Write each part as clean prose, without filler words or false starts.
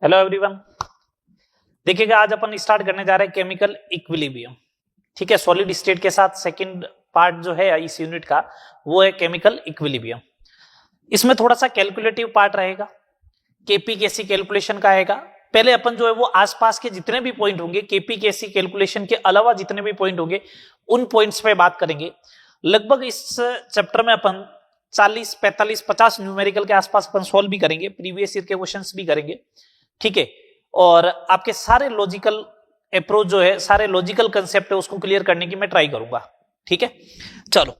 Hello everyone. देखिएगा, आज अपन start करने जा रहे हैं केमिकल इक्विलिब्रियम। ठीक है, सॉलिड स्टेट के साथ सेकंड पार्ट जो है इस यूनिट का वो है केमिकल इक्विलिब्रियम। इसमें थोड़ा सा कैलकुलेटिव पार्ट रहेगा, केपी केसी कैलकुलेशन का आएगा। पहले अपन जो है वो आसपास के जितने भी पॉइंट होंगे केपी केसी कैलकुलेशन के अलावा जितने भी पॉइंट होंगे उन पॉइंट्स पे बात करेंगे। लगभग इस चैप्टर में अपन 40, 45, 50 न्यूमेरिकल के आसपास अपन सॉल्व भी करेंगे, प्रीवियस ईयर के क्वेश्चंस भी करेंगे। ठीक है, और आपके सारे लॉजिकल अप्रोच जो है, सारे लॉजिकल कंसेप्ट है उसको क्लियर करने की मैं ट्राई करूंगा। ठीक है, चलो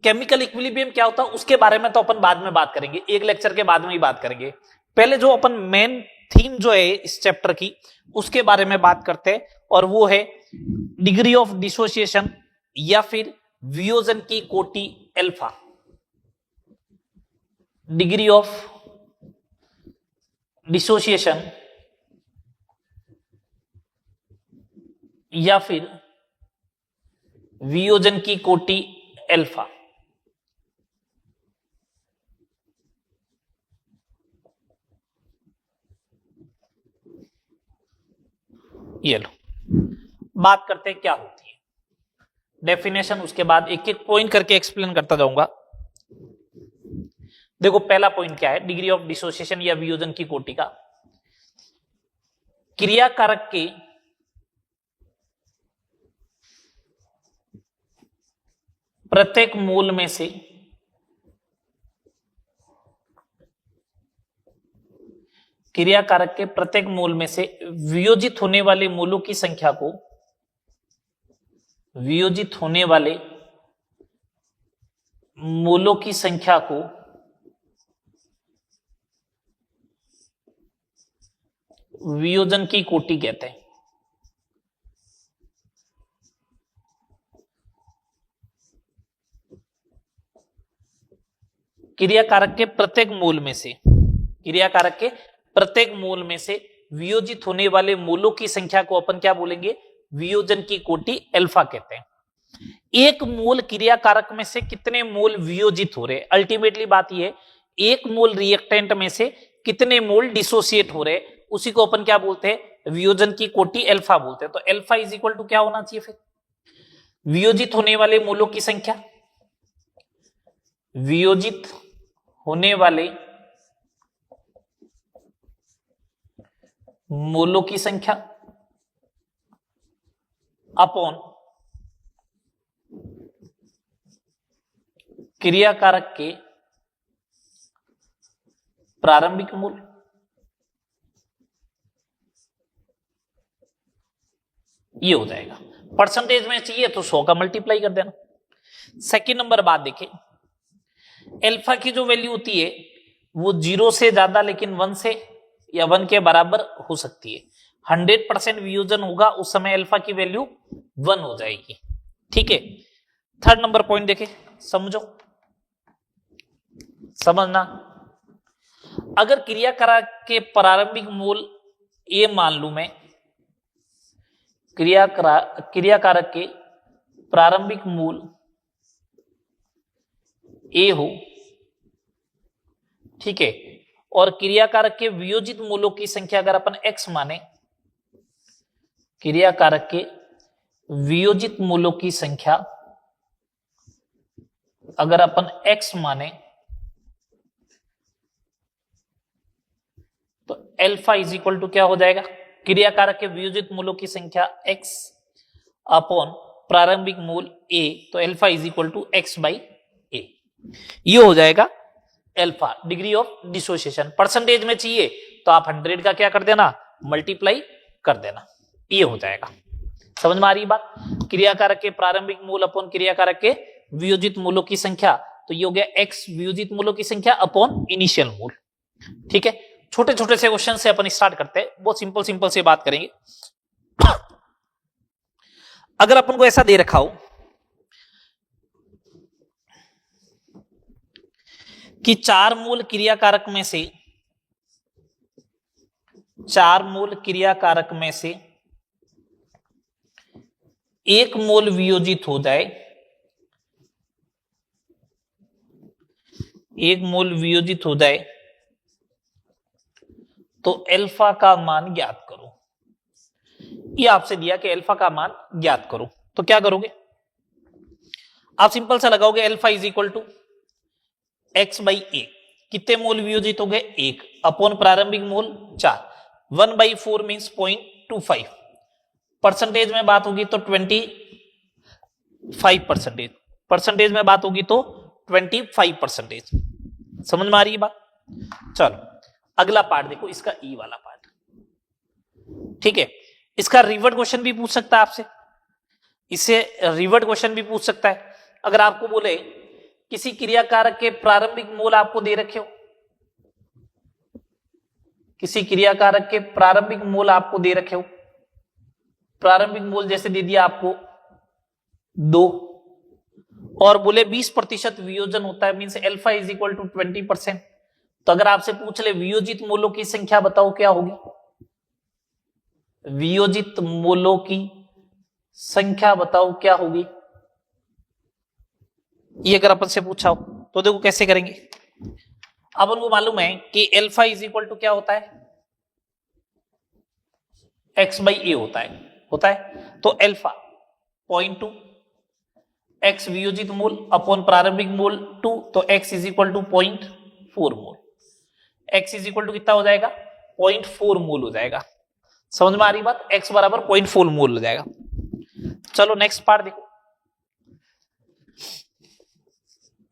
केमिकल इक्विलिब्रियम क्या होता है उसके बारे में तो अपन बाद में बात करेंगे, एक लेक्चर के बाद में ही बात करेंगे। पहले जो अपन मेन थीम जो है इस चैप्टर की उसके बारे में बात करते हैं, और वो है डिग्री ऑफ डिसोसिएशन या फिर वियोजन की कोटि अल्फा। डिग्री ऑफ डिसोसिएशन या फिर वियोजन की कोटि अल्फा। ये लो, बात करते हैं क्या होती है डेफिनेशन, उसके बाद एक एक पॉइंट करके एक्सप्लेन करता जाऊंगा। देखो, पहला पॉइंट क्या है, डिग्री ऑफ डिसोसिएशन या वियोजन की कोटि का। क्रियाकारक के प्रत्येक मूल में से क्रियाकारक के प्रत्येक मूल में से वियोजित होने वाले मूलों की संख्या को, वियोजित होने वाले मूलों की संख्या को वियोजन की कोटि कहते हैं। क्रियाकारक के प्रत्येक मूल में से, क्रियाकारक के प्रत्येक मूल में से वियोजित होने वाले मूलों की संख्या को अपन क्या बोलेंगे, वियोजन की कोटि अल्फा कहते हैं। एक मूल क्रियाकारक में से कितने मूल वियोजित हो रहे, अल्टीमेटली बात यह है एक मूल रिएक्टेंट में से कितने मूल डिसोसिएट हो रहे, उसी को अपन क्या बोलते हैं, वियोजन की कोटि अल्फा बोलते हैं। तो अल्फा इज इक्वल टू क्या होना चाहिए फिर, वियोजित होने वाले मूलों की संख्या, वियोजित होने वाले मूलों की संख्या अपॉन क्रियाकारक के प्रारंभिक मूल। ये हो जाएगा, परसेंटेज में चाहिए तो 100 का मल्टीप्लाई कर देना। सेकंड नंबर बात देखें, अल्फा की जो वैल्यू होती है वो 0 से ज्यादा लेकिन 1 से या 1 के बराबर हो सकती है। 100% वियोजन होगा उस समय अल्फा की वैल्यू 1 हो जाएगी। ठीक है, थर्ड नंबर पॉइंट देखें, समझो, समझना। अगर क्रियाकारक के प्रारंभिक मूल ए मान लू मैं, क्रियाकारक के प्रारंभिक मूल ए हो, ठीक है, और क्रियाकारक के वियोजित मूलों की संख्या अगर अपन x माने, क्रियाकारक के वियोजित मूलों की संख्या अगर अपन x माने तो अल्फा इज इक्वल टू क्या हो जाएगा, क्रियाकारक के वियोजित मूलों की संख्या x अपॉन प्रारंभिक मूल a, तो alpha is equal to x by a। ये हो जाएगा alpha, degree of dissociation. Percentage में चाहिए तो आप 100 का क्या कर देना, मल्टीप्लाई कर देना, ये हो जाएगा। समझ में आ रही बात, क्रियाकारक के प्रारंभिक मूल अपॉन क्रियाकारक के वियोजित मूलों की संख्या, तो ये हो गया x वियोजित मूलों की संख्या अपॉन इनिशियल मूल। ठीक है, छोटे छोटे से क्वेश्चन से अपन स्टार्ट करते हैं, बहुत सिंपल सिंपल से बात करेंगे। अगर अपन को ऐसा दे रखा हो कि 4 मूल क्रियाकारक में से, 4 मूल क्रियाकारक में से 1 मोल वियोजित हो जाए, 1 मोल वियोजित हो जाए तो अल्फा का मान ज्ञात करो। ये आपसे दिया कि अल्फा का मान ज्ञात करो, तो क्या करोगे आप? सिंपल सा लगाओगे alpha is equal to X by A. कितने मोल वियोजित हो गए? 1 अपॉन प्रारंभिक मोल 4। 1/4 मीन्स 0.25। परसेंटेज में बात होगी तो 25%। परसेंटेज में बात होगी तो 25%। समझ में आ रही है बात? चलो अगला पार्ट देखो, इसका ई वाला पार्ट। ठीक है, इसका रिवर्ट क्वेश्चन भी पूछ सकता है आपसे, इससे रिवर्ट क्वेश्चन भी पूछ सकता है। अगर आपको बोले किसी क्रियाकारक के प्रारंभिक मोल आपको दे रखे हो, किसी क्रियाकारक के प्रारंभिक मोल आपको दे रखे हो, प्रारंभिक मोल जैसे दे दिया आपको 2, और बोले 20% वियोजन होता है, means alpha is equal to 20%। तो अगर आपसे पूछ ले वियोजित मोलों की संख्या बताओ क्या होगी? वियोजित मोलों की संख्या बताओ क्या होगी? ये अगर अपन से पूछा हो तो देखो कैसे करेंगे। अपन को मालूम है कि अल्फा इज इक्वल टू क्या होता है? एक्स बाई ए होता है। तो अल्फा 0.2 एक्स वियोजित मोल अपॉन प्रारंभिक मोल 2, तो x is equal to 0.4 mole. X is equal to कितना हो जाएगा? 0.4 मोल हो जाएगा। समझ में आ रही बात? एक्स बराबर 0.4 मोल हो जाएगा। चलो नेक्स्ट पार्ट देखो।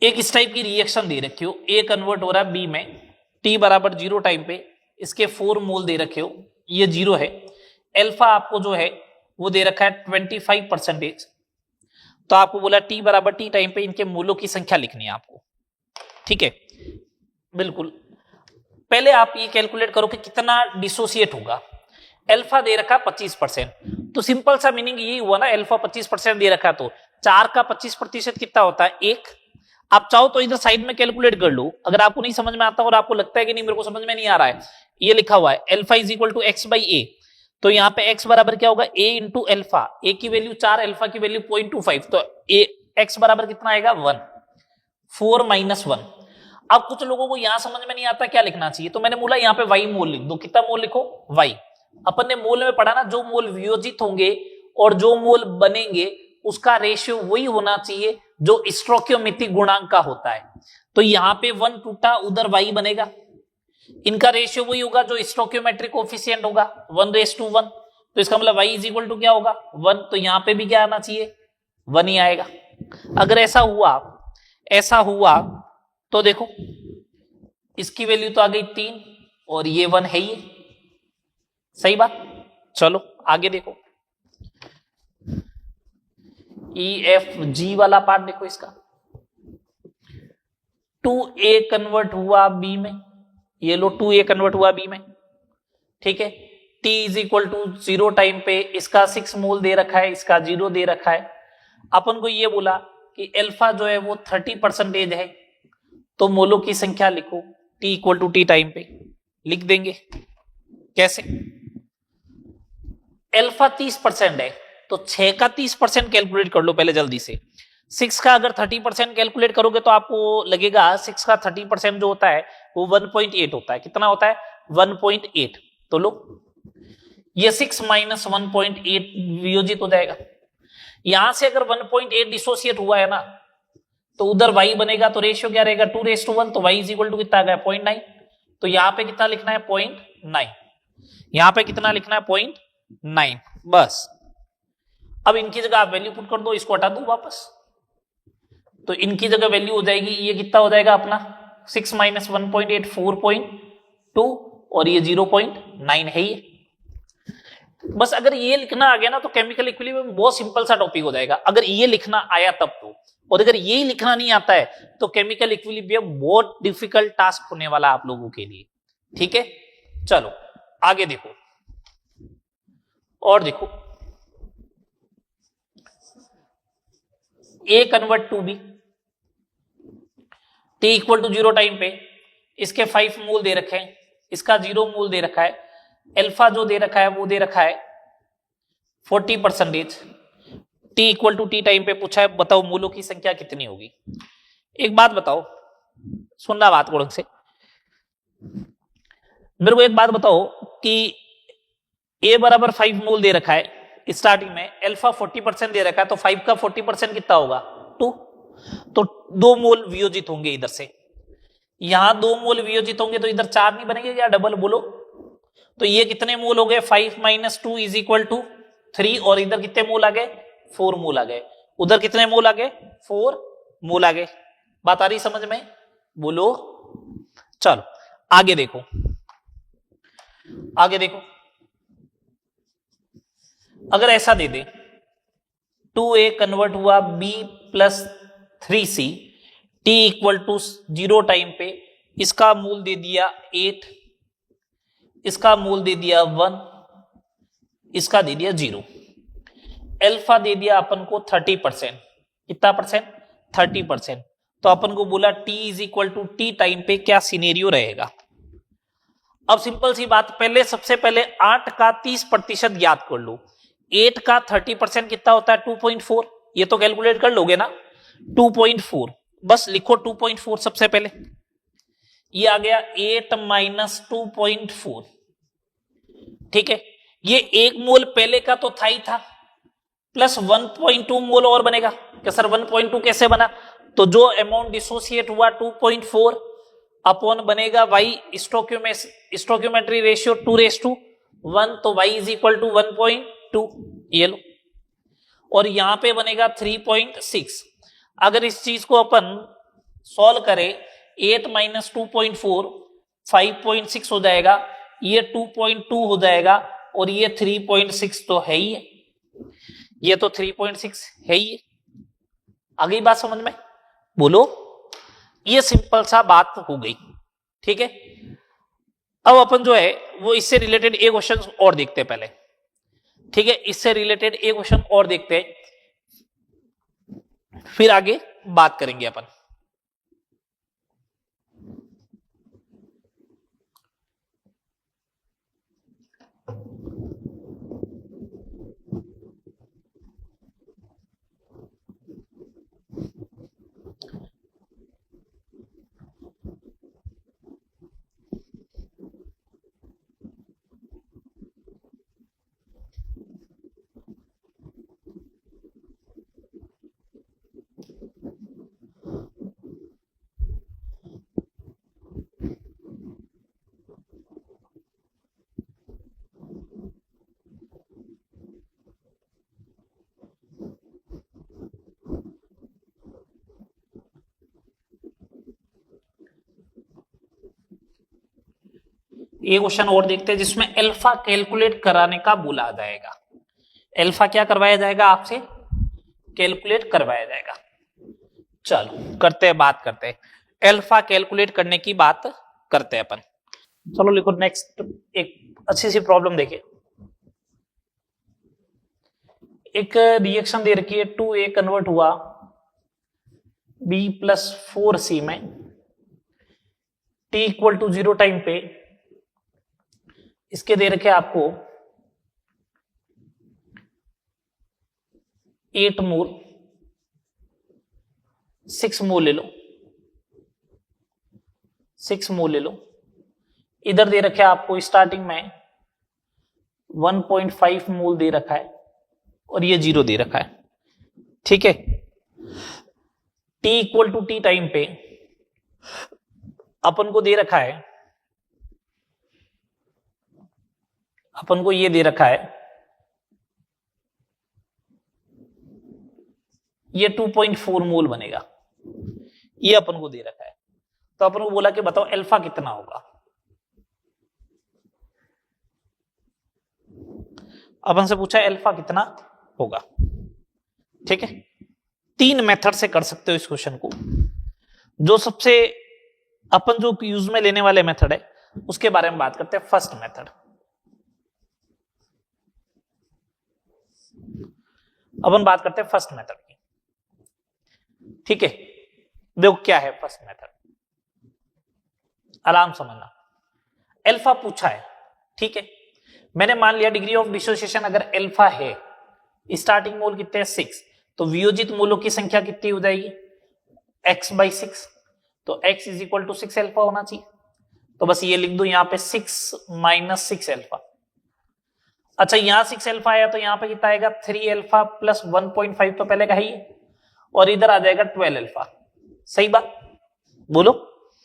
एक इस टाइप की रिएक्शन दे रखी हो, ए कन्वर्ट हो रहा है बी में, टी बराबर 0 टाइम पे, इसके 4 मोल दे रखे हो, ये 0 है। अल्फा आपको जो है वो दे रखा है 25%। तो आपको बोला टी बराबर टी टाइम पे इनके मोलों की संख्या लिखनी है आपको। ठीक है, बिल्कुल। पहले आप ये कैलकुलेट करो कि कितना डिसोसिएट होगा। अल्फा दे रखा 25%, तो सिंपल सा मीनिंग ये हुआ ना, अल्फा 25% दे रखा, तो 4 का 25% कितना होता है? 1। आप चाहो तो इधर साइड में कैलकुलेट कर लो, अगर आपको नहीं समझ में आता और आपको लगता है कि नहीं मेरे को समझ में नहीं आ रहा है, ये लिखा हुआ है alpha is equal to X by A. तो यहाँ पे एक्स बराबर क्या होगा? ए इंटू अल्फा। ए की वैल्यू 4, अल्फा की वैल्यू 0.25, तो ए एक्स बराबर कितना आएगा? 1। 4 माइनस 1। अब कुछ लोगों को यहां समझ में नहीं आता क्या लिखना चाहिए, तो मैंने बोला यहाँ पे वाई मोल लिख दो। कितना मोल लिखो? वाई। अपन ने मोल में पढ़ा ना, जो मोल वियोजित होंगे और जो मोल बनेंगे उसका रेशियो वही होना चाहिए जो स्टोइकियोमेट्रिक गुणांक का होता है। तो यहाँ पे 1 टूटा, उधर वाई बनेगा, इनका रेशियो वही होगा जो स्टोइकियोमेट्रिक कोएफिशिएंट होगा 1:1। तो इसका मतलब y इज इक्वल टू क्या होगा? 1। तो यहाँ पे भी क्या आना चाहिए? 1 ही आएगा। अगर ऐसा हुआ तो देखो इसकी वैल्यू तो आ गई 3 और ये 1 है ही। सही बात। चलो आगे देखो, EFG वाला पार्ट देखो इसका। 2A कन्वर्ट हुआ B में, ये लो 2A कन्वर्ट हुआ B में। ठीक है, T is equal to 0 time पे इसका 6 मोल दे रखा है, इसका 0 दे रखा है। अपन को ये बोला कि अल्फा जो है वो 30% है, तो मोलों की संख्या लिखो T equal to T time पे। लिख देंगे कैसे? अल्फा 30% है, तो 6 का 30% कैलकुलेट कर लो पहले जल्दी से। 6 का अगर 30% कैलकुलेट करोगे तो आपको लगेगा 6 का 30% जो होता है वो 1.8 होता है। कितना होता है? 1.8। तो लो ये 6 माइनस 1.8 वियोजित हो जाएगा। यहां से अगर 1.8 डिसोसिएट हुआ है ना, तो उधर y बनेगा, तो रेशियो क्या रहेगा? 2:1। तो y इज इक्वल टू कितना आ गया? 0.9। तो यहां पे कितना लिखना है? 0.9। यहां पे कितना लिखना है? 0.9। बस अब इनकी जगह आप वैल्यू पुट कर दो, इसको हटा दो वापस, तो इनकी जगह वैल्यू हो जाएगी, ये कितना हो जाएगा अपना? 6 माइनस 1.8 4.2 और ये 0.9 है ये। बस अगर ये लिखना आ गया ना तो केमिकल इक्विलिब्रियम बहुत सिंपल सा टॉपिक हो जाएगा। अगर ये लिखना आया तब तो, और अगर ये लिखना नहीं आता है तो केमिकल इक्विलिब्रियम बहुत डिफिकल्ट टास्क होने वाला आप लोगों के लिए। ठीक है, चलो आगे देखो और देखो, A convert to B, T equal to 0 time पे इसके 5 मोल दे रखे हैं, इसका 0 मोल दे रखा है। अल्फा जो दे रखा है वो दे रखा है 40%। T equal to T time पे पूछा है, बताओ मोलों की संख्या कितनी होगी। एक बात बताओ, सुनना बात को ढंग से। मेरे को एक बात बताओ कि ए बराबर 5 मोल दे रखा है स्टार्टिंग में, अल्फा 40% दे रखा है, तो 5 का 40% कितना होगा 2, तो 2 मोल वियोजित होंगे इधर से, यहां 2 मोल वियोजित होंगे, तो इधर 4 नहीं बनेंगे या डबल बोलो, तो ये कितने मोल हो गए 5 - 2 = 3, और इधर कितने मोल आ गए 4 मोल आ गए, उधर कितने मोल आ गए 4 मोल आ गए। बात आ रही समझ में, बोलो। चलो आगे देखो, आगे देखो, अगर ऐसा दे दे 2a कन्वर्ट हुआ b + 3c t = 0 टाइम पे, इसका मूल दे दिया 8, इसका मूल दे दिया 1, इसका दे दिया 0, अल्फा दे दिया अपन को 30%, कितना परसेंट 30%, तो अपन को बोला t = t टाइम पे क्या सिनेरियो रहेगा। अब सिंपल सी बात, पहले सबसे पहले 8 का 30% याद कर लो, 8 का 30% कितना होता है 2.4, ये तो कैलकुलेट कर लोगे ना, 2.4, बस लिखो 2.4 सबसे पहले, ये आ गया 8 - 2.4, ठीक है, ये 1 मोल पहले का तो था ही था, प्लस 1.2 मोल और बनेगा, क्या सर 1.2 कैसे बना, तो जो अमाउंट डिसोसिएट हुआ 2.4 अपॉन बनेगा y स्टोक्योमेट्री रेशियो 2:1, तो y = 1.2, ये लो, और यहां पे बनेगा 3.6। अगर इस चीज को अपन सॉल्व करें 8 - 2.4 5.6 हो जाएगा, ये 2.2 हो जाएगा, और ये 3.6 तो है ही है, ये तो 3.6 है ही है। आ गई बात समझ में, बोलो। ये सिंपल सा बात हो गई, ठीक है। अब अपन जो है वो इससे रिलेटेड एक क्वेश्चन और देखते हैं पहले, ठीक है, इससे रिलेटेड एक क्वेश्चन और देखते हैं, फिर आगे बात करेंगे अपन। ये क्वेश्चन और देखते हैं जिसमें अल्फा कैलकुलेट कराने का बोला जाएगा, अल्फा क्या करवाया जाएगा आपसे, कैलकुलेट करवाया जाएगा। चलो करते हैं, बात करते हैं, अल्फा कैलकुलेट करने की बात करते हैं अपन। चलो लिखो नेक्स्ट, एक अच्छी सी प्रॉब्लम देखिए, एक रिएक्शन दे रखी है 2a कन्वर्ट हुआ b + 4c में t = 0 टाइम पे, इसके दे रखे आपको 8 मोल, 6 मोल ले लो, 6 मोल ले लो, इधर दे रखे आपको स्टार्टिंग में 1.5 मोल दे रखा है, और ये 0 दे रखा है, ठीक है। t = t टाइम पे अपन को दे रखा है, अपन को ये दे रखा है, ये 2.4 मोल बनेगा, ये अपन को दे रखा है, तो अपन को बोला कि बताओ अल्फा कितना होगा। अपन से पूछा अल्फा कितना होगा, ठीक है। 3 मेथड से कर सकते हो इस क्वेश्चन को, जो सबसे अपन जो यूज में लेने वाले मेथड है उसके बारे में बात करते हैं। फर्स्ट मेथड, अपन बात करते हैं फर्स्ट मेथड की, ठीक है। देखो क्या है फर्स्ट मेथड, आराम समझना। अल्फा पूछा है, ठीक है, मैंने मान लिया डिग्री ऑफ डिसोसिएशन अगर अल्फा है, स्टार्टिंग मोल कितने हैं 6, तो वियोजित मोलों की संख्या कितनी हो जाएगी x/6, तो x = 6 अल्फा होना चाहिए, तो बस ये लिख दो यहाँ पे 6 माइनस 6 अल्फा। अच्छा यहाँ 6 अल्फा आया तो यहाँ पे कितना आएगा 3 अल्फा प्लस 1.5 तो पहले का ही है, और इधर आ जाएगा 12 अल्फा। सही बात बोलो,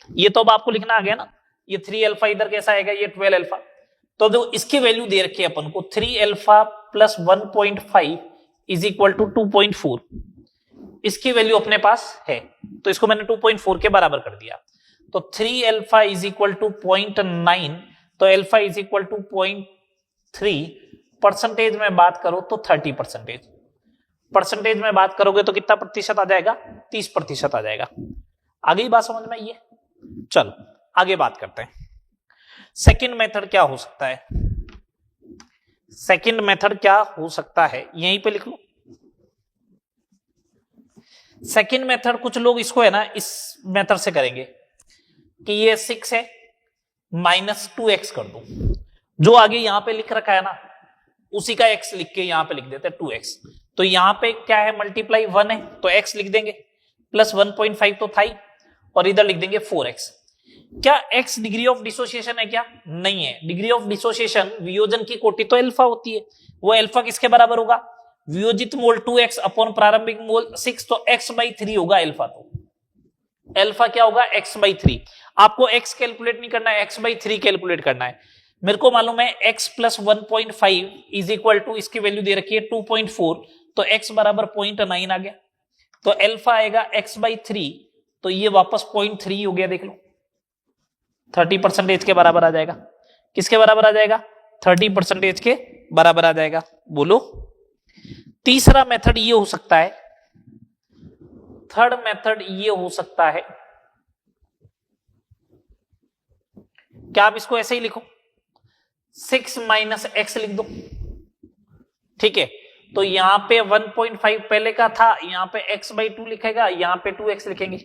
ये तो अब आपको लिखना आ गया ना, ये 3 अल्फा इधर कैसा आएगा, ये 12 अल्फा। तो जो इसकी वैल्यू दे रखी है अपन को 3 alpha plus 1.5 is equal to 2.4, इसकी वैल्यू अपने पास है, तो इसको मैंने 2.4 के बराबर कर दिया। तो 3 अल्फा इज इक्वल टू 0.9, तो alpha is equal to 0.3। Percentage में बात करो तो 30%, परसेंटेज में बात करोगे तो कितना प्रतिशत आ जाएगा, 30% आ जाएगा। आगे ही बात समझ में आई है। चलो आगे बात करते हैं। सेकंड मेथड क्या हो सकता है, सेकंड मेथड क्या हो सकता है, यहीं पे लिख लो। सेकंड मेथड कुछ लोग इसको है ना इस मेथड से करेंगे कि ये 6 है माइनस 2x कर दो, जो आगे यहां पे लिख रखा है ना उसी का x लिख के यहां पे लिख देते हैं 2x। तो यहां पे क्या है, मल्टीप्लाई 1 है तो x लिख देंगे, प्लस 1.5 तो था ही, और इधर लिख देंगे 4x। क्या x डिग्री ऑफ डिसोसिएशन है क्या, नहीं है। डिग्री ऑफ डिसोसिएशन वियोजन की कोटि तो अल्फा होती है, वो अल्फा किसके बराबर होगा, वियोजित मोल 2x अपॉन प्रारंभिक मोल 6, तो x/3 होगा अल्फा। तो अल्फा क्या होगा, x/3। आपको x कैलकुलेट नहीं करना है, x/3 कैलकुलेट करना है। मेरे को मालूम है x plus 1.5 is equal to, इसकी वैल्यू दे रखी है 2.4, तो x बराबर 0.9 आ गया, तो अल्फा आएगा x/3, तो ये वापस 0.3 हो गया। देख लो 30% के बराबर आ जाएगा। किसके बराबर आ जाएगा, 30% के बराबर आ जाएगा। बोलो तीसरा मेथड ये हो सकता है, थर्ड मेथड ये हो सकता है, क्या आप इसको ऐसे ही लिखो 6 माइनस x लिख दो, ठीक है। तो यहां पे 1.5 पहले का था, यहां पे x/2 लिखेगा, यहां पे 2x लिखेंगे।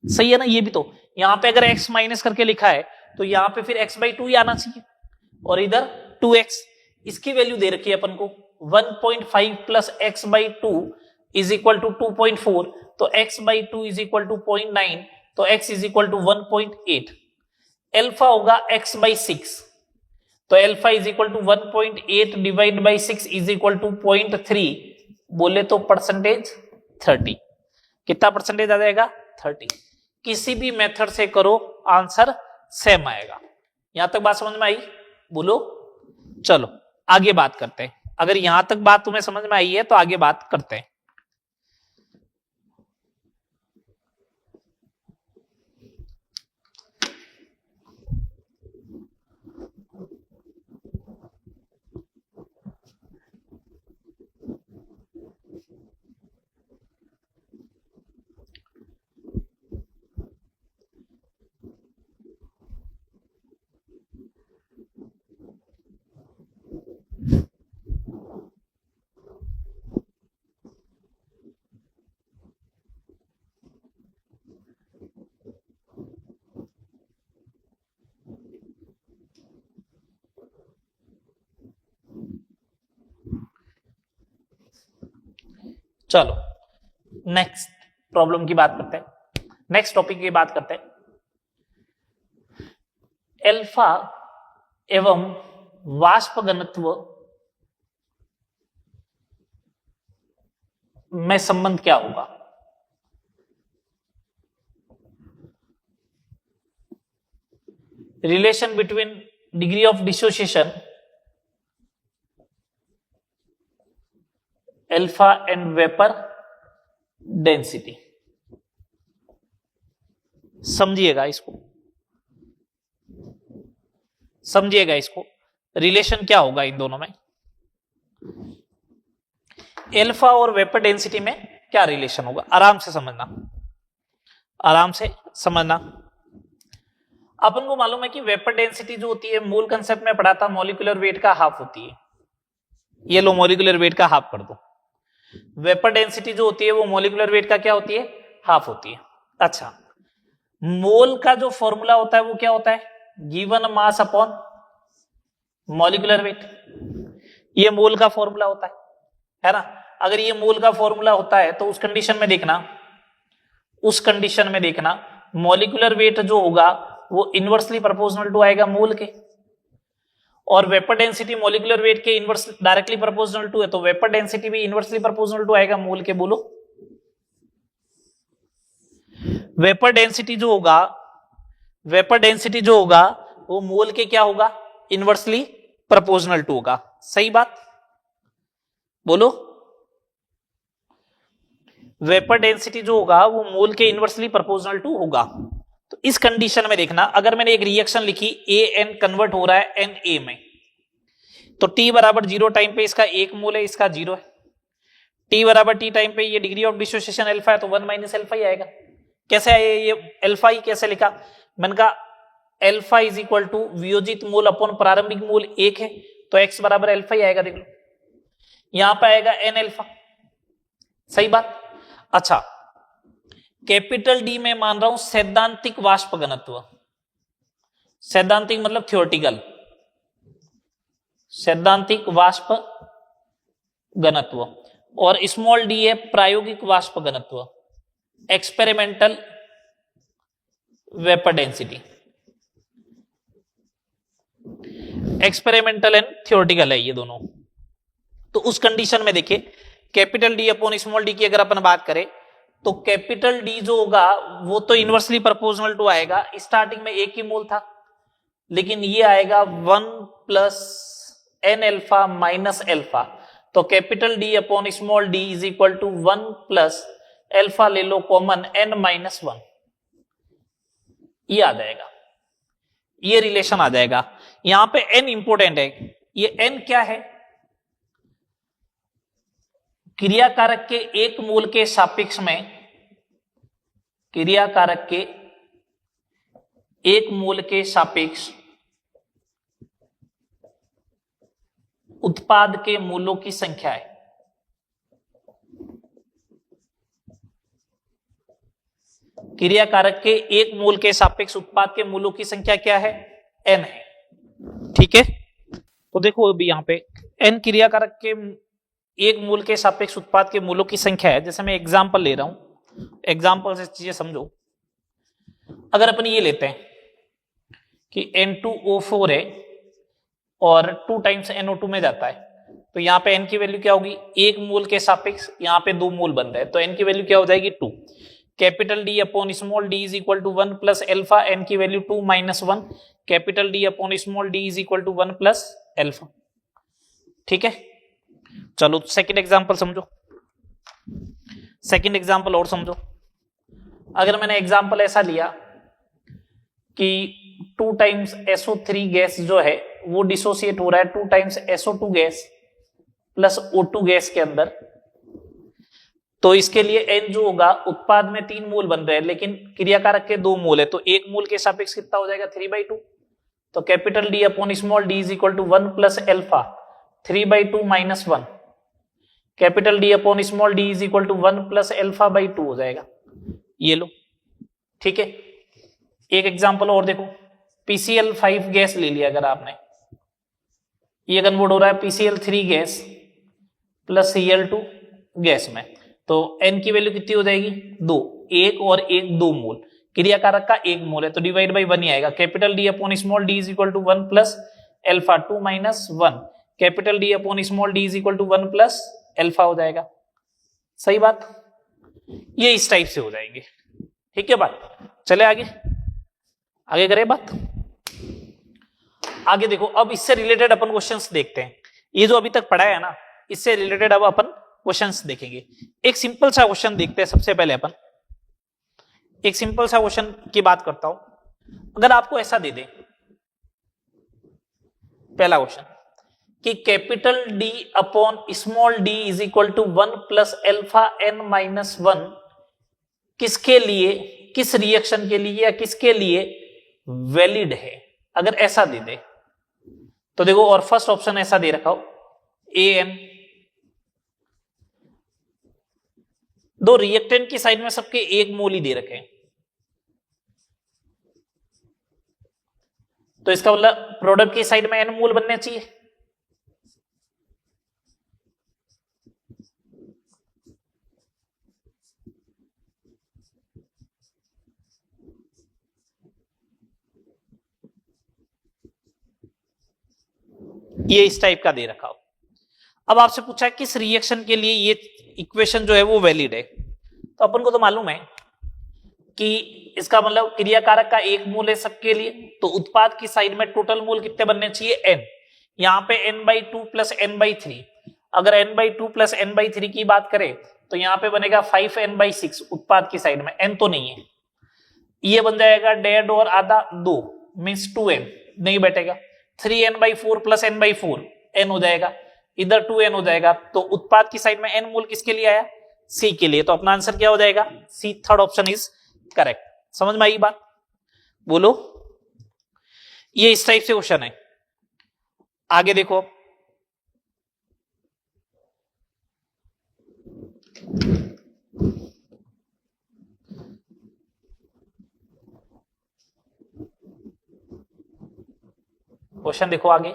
सही है ना, ये भी तो यहां पे अगर x माइनस करके लिखा है तो यहां पे फिर x/2 ही आना चाहिए, और इधर 2x। इसकी वैल्यू दे रखी है अपन को 1.5 plus x/2 is equal to 2.4, तो x/2 इज इक्वल टू 0.9, तो x is equal to 1.8। Alpha होगा x/6, तो alpha is equal to 1.8 divide by 6 is equal to 0.3, बोले तो परसेंटेज 30। कितना परसेंटेज आ जाएगा, 30। किसी भी मेथड से करो आंसर सेम आएगा। यहां तक बात समझ में आई, बोलो। चलो आगे बात करते हैं। अगर यहां तक बात तुम्हें समझ में आई है तो आगे बात करते हैं। चलो नेक्स्ट प्रॉब्लम की बात करते हैं, नेक्स्ट टॉपिक की बात करते हैं। अल्फा एवं वाष्प घनत्व में संबंध क्या होगा। Relation between degree of dissociation alpha and vapour density. समझिएगा इसको, समझिएगा इसको, रिलेशन क्या होगा इन दोनों में, अल्फा और वेपर डेंसिटी में क्या रिलेशन होगा। आराम से समझना, आराम से समझना। अपन को मालूम है कि वेपर डेंसिटी जो होती है, मूल कंसेप्ट में पढ़ा था, मॉलिक्यूलर वेट का हाफ होती है। ये लो मॉलिक्यूलर वेट का हाफ कर दो। वेपर डेंसिटी जो होती है वो मॉलिक्यूलर वेट का क्या होती है, हाफ होती है। अच्छा, मोल का जो फॉर्मूला होता है वो क्या होता है, given mass upon molecular wait. ये मोल का फॉर्मूला होता है ना। अगर ये मोल का फॉर्मूला होता है तो उस कंडीशन में देखना, उस कंडीशन में देखना मॉलिक्यूलर वेट जो होगा वो इनवर्सली प्रोपोर्शनल टू आएगा मोल के, और वेपर डेंसिटी मॉलिक्यूलर वेट के इनवर्स डायरेक्टली प्रोपोर्शनल टू है, तो वेपर डेंसिटी भी इनवर्सली प्रोपोर्शनल टू आएगा मोल के। बोलो वेपर डेंसिटी जो होगा, वेपर डेंसिटी जो होगा वो मोल के क्या होगा, इनवर्सली प्रोपोर्शनल टू होगा। सही बात, बोलो वेपर डेंसिटी जो होगा वो मोल के इनवर्सली प्रोपोर्शनल टू होगा। तो इस कंडीशन में देखना, अगर मैंने एक रिएक्शन लिखी ए एन कन्वर्ट हो रहा है एन ए में, तो टी बराबर 0 टाइम पे इसका 1 मोल है, इसका 0 है। टी बराबर टी टाइम पे ये डिग्री ऑफ डिसोसिएशन अल्फा है, तो 1 माइनस अल्फा ही आएगा। कैसे आया ये अल्फा ही कैसे लिखा, मैंने कहा अल्फा इज इक्वल टू वियोजित मोल अपॉन प्रारंभिक मोल 1 है, तो एक्स बराबर अल्फा ही आएगा। देख लो यहां पे आएगा एन अल्फा। सही बात। अच्छा कैपिटल डी में मान रहा हूं सैद्धांतिक वाष्प घनत्व, सैद्धांतिक मतलब थ्योरेटिकल, सैद्धांतिक वाष्प घनत्व, और स्मॉल डी है प्रायोगिक वाष्प घनत्व, experimental vapour density. Experimental and theoretical है ये दोनों। तो उस कंडीशन में देखिए capital D upon small D की अगर अपन बात करें, तो कैपिटल डी जो होगा वो तो इनवर्सली प्रोपोर्शनल टू आएगा। स्टार्टिंग में 1 ही मोल था, लेकिन ये आएगा 1 plus N alpha minus alpha, तो capital D upon small D is equal to 1 plus alpha ले लो कॉमन एन माइनस 1, ये आ जाएगा, ये रिलेशन आ जाएगा। यहां पे एन इंपोर्टेंट है। ये एन क्या है, क्रियाकारक के 1 मोल के सापेक्ष में, क्रियाकारक के 1 मोल के सापेक्ष उत्पाद के मोलों की संख्या है। क्रियाकारक के 1 मोल के सापेक्ष उत्पाद के मोलों की संख्या क्या है, एन है। ठीक है, तो देखो अभी यहां पे एन क्रियाकारक के 1 मोल के सापेक्ष उत्पाद के मोलों की संख्या है। जैसे मैं एग्जांपल ले रहा हूं, एग्जांपल से चीजें समझो। अगर अपन ये लेते हैं कि N2O4 है और 2 टाइम्स NO2 में जाता है, तो यहां पे N की वैल्यू क्या होगी, 1 मोल के सापेक्ष यहां पे 2 मोल बन रहे हैं, तो N की वैल्यू क्या हो जाएगी 2। Capital D upon small D is equal to 1 plus alpha, N की value 2 minus 1, capital D upon small D is equal to 1 plus alpha. ठीक है, चलो सेकंड एग्जांपल समझो, सेकंड एग्जांपल और समझो। अगर मैंने एग्जांपल ऐसा लिया कि 2 टाइम्स SO3 गैस जो है वो डिसोसिएट हो रहा है 2 times SO2 gas plus O2 gas के अंदर, तो इसके लिए N जो होगा उत्पाद में 3 मोल बन रहे हैं, लेकिन क्रियाकारक के 2 मोल है, तो 1 मोल के सापेक्ष कितना हो जाएगा 3/2। तो capital D upon small D is equal to 1 plus alpha 3/2 minus 1, capital D upon small D is equal to 1 plus alpha by 2 हो जाएगा। ये लो, ठीक है। एक एग्जांपल और देखो, PCl5 गैस ले लिया अगर आपने, ये कन्वर्ट हो रहा है PCl3 gas plus Cl2 gas में, तो N की वैल्यू कितनी हो जाएगी 2, 1 और 1 2 मोल, क्रियाकारक का 1 मोल है तो डिवाइड बाई 1 ही आएगा। Capital D upon small D is equal to 1 plus alpha 2 minus 1, capital D upon small D is equal to 1 plus alpha हो जाएगा। सही बात, ये इस टाइप से हो जाएंगे। ठीक है बात, चले आगे, आगे करें बात। आगे देखो, अब इससे रिलेटेड अपन क्वेश्चंस देखते हैं। ये जो अभी तक पढ़ा है ना, इससे रिलेटेड अब अपन क्वेश्चंस देखेंगे। एक सिंपल सा क्वेश्चन देखते हैं सबसे पहले अपन, एक सिंपल सा क्वेश्चन की बात करता हूं। अगर आपको ऐसा दे दे, पहला क्वेश्चन कि capital D upon small D is equal to 1 plus alpha N minus 1 किसके लिए, किस रिएक्शन के लिए या किसके लिए वैलिड है, अगर ऐसा दे दे तो देखो, और फर्स्ट ऑप्शन ऐसा दे रखा हो AN, दो रिएक्टेंट की साइड में सबके 1 मोल ही दे रखे हैं, तो इसका मतलब प्रोडक्ट की साइड में N मोल बनने चाहिए। ये इस टाइप का दे रखा हो। अब आपसे पूछा है किस रिएक्शन के लिए ये इक्वेशन जो है वो वैलिड है, तो अपन को तो मालूम है कि इसका मतलब क्रियाकारक का एक मोल है सबके लिए, तो उत्पाद की साइड में टोटल मोल कितने बनने चाहिए, n। यहाँ पे n/2 प्लस n/3, अगर n/2 प्लस n/3 की बात करें तो यहाँ पे बनेगा 5n/6 उत्पाद की साइड में, n तो नहीं है, ये बन जाएगा डेढ़ और आधा 2 मीन्स 2n नहीं बैठेगा, 3n/4 प्लस n/4 n हो जाएगा, इधर 2n हो जाएगा, तो उत्पाद की साइड में n मोल किसके लिए आया, C के लिए, तो अपना आंसर क्या हो जाएगा, C, third option is correct. समझ में आई बात, बोलो। ये इस टाइप से क्वेश्चन है। आगे देखो, क्वेश्चन देखो आगे।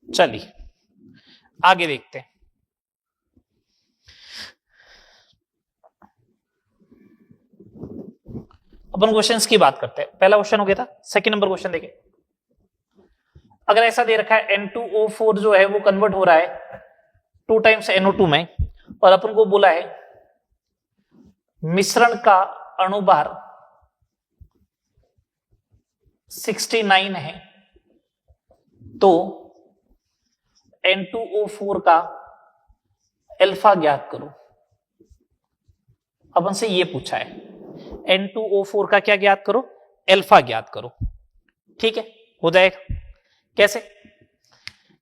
चलिए आगे देखते हैं। अपन क्वेश्चंस की बात करते हैं। पहला क्वेश्चन हो गया था, सेकंड नंबर क्वेश्चन देखें। अगर ऐसा दे रखा है N2O4 जो है वो कन्वर्ट हो रहा है 2 टाइम्स NO2 में, और अपन को बोला है मिश्रण का अणुभार 69 है, तो N2O4 का अल्फा ज्ञात करो। अपन से ये पूछा है N2O4 का क्या ज्ञात करो, अल्फा ज्ञात करो। ठीक है, हो जाएगा। कैसे,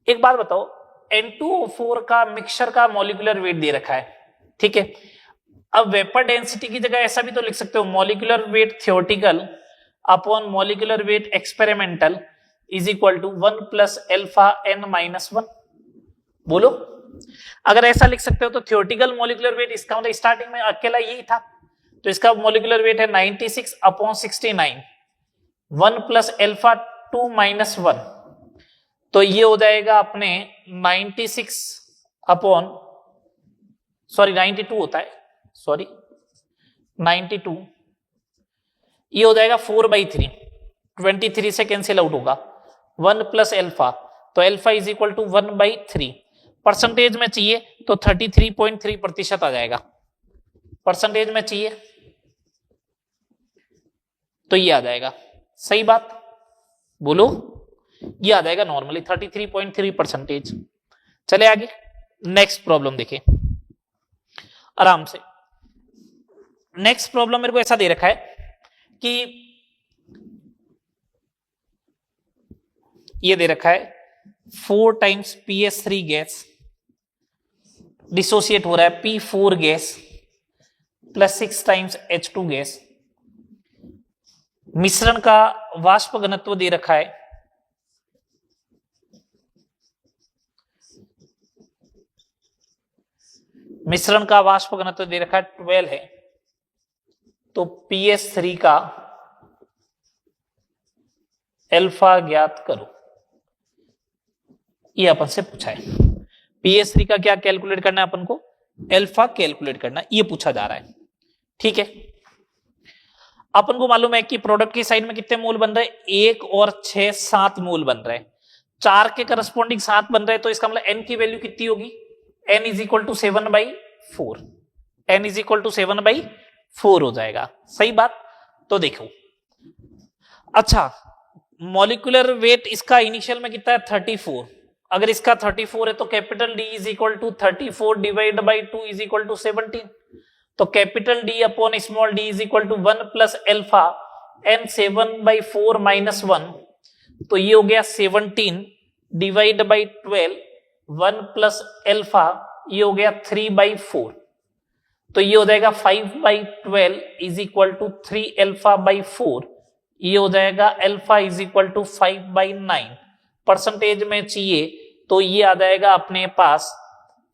एक बात बताओ, N2O4 का मिक्सचर का मॉलिक्यूलर वेट दे रखा है, ठीक है। अब वेपर डेंसिटी की जगह ऐसा भी तो लिख सकते हो, molecular weight theoretical upon molecular weight experimental is equal to 1 plus alpha n-1। बोलो, अगर ऐसा लिख सकते हो तो थियोरेटिकल मॉलिक्यूलर वेट, इसका मतलब स्टार्टिंग में अकेला यही था, तो इसका मॉलिक्यूलर वेट है 96 अपॉन 69, 1 प्लस अल्फा 2-1, तो ये हो जाएगा अपने 96 अपॉन 92 होता है, 92, ये हो जाएगा 4/3, 23 से कैंसिल आउट होगा, 1 प्लस अल्फा, तो alpha is equal to 1/3। Percentage में चाहिए तो 33.3% आ जाएगा, परसेंटेज में चाहिए तो ये आ जाएगा। सही बात, बोलो, ये आ जाएगा नॉर्मली 33.3%। चले आगे, नेक्स्ट प्रॉब्लम देखें आराम से। नेक्स्ट प्रॉब्लम मेरे को ऐसा दे रखा है कि ये दे रखा है 4 टाइम्स PS3 गैस डिसोसिएट हो रहा है P4 gas plus 6 times H2 gas. मिश्रण का वाष्प घनत्व दे रखा है मिश्रण का वाष्प घनत्व दे रखा है 12 है, तो PS3 का अल्फा ज्ञात करो। ये अपन से पूछा है, PS3 का क्या कैलकुलेट करना है अपन को, अल्फा कैलकुलेट करना, ये पूछा जा रहा है। ठीक है, अपन को मालूम है कि प्रोडक्ट की साइड में कितने मोल बन रहे हैं, 1 और 6 7 मोल बन रहे हैं, 4 के करस्पॉन्डिंग 7 बन रहे हैं, तो इसका मतलब n की वैल्यू कितनी होगी, n is equal to 7/4, n is equal to 7/4 हो जाएगा। सही बात। तो देखो, अच्छा मॉलिक्यूलर वेट इसका इनिशियल में कितना है 34, अगर इसका 34 है तो capital D is equal to 34 divide by 2 is equal to 17, तो capital D upon small d is equal to 1 plus alpha n 7/4 minus 1, तो ये हो गया 17 डिवाइड बाई 12 1 प्लस एल्फा, ये हो गया 3/4, तो ये हो जाएगा 5/12 is equal to 3 alpha by 4, ये हो जाएगा alpha is equal to 5/9। Percentage में चाहिए तो ये आ जाएगा अपने पास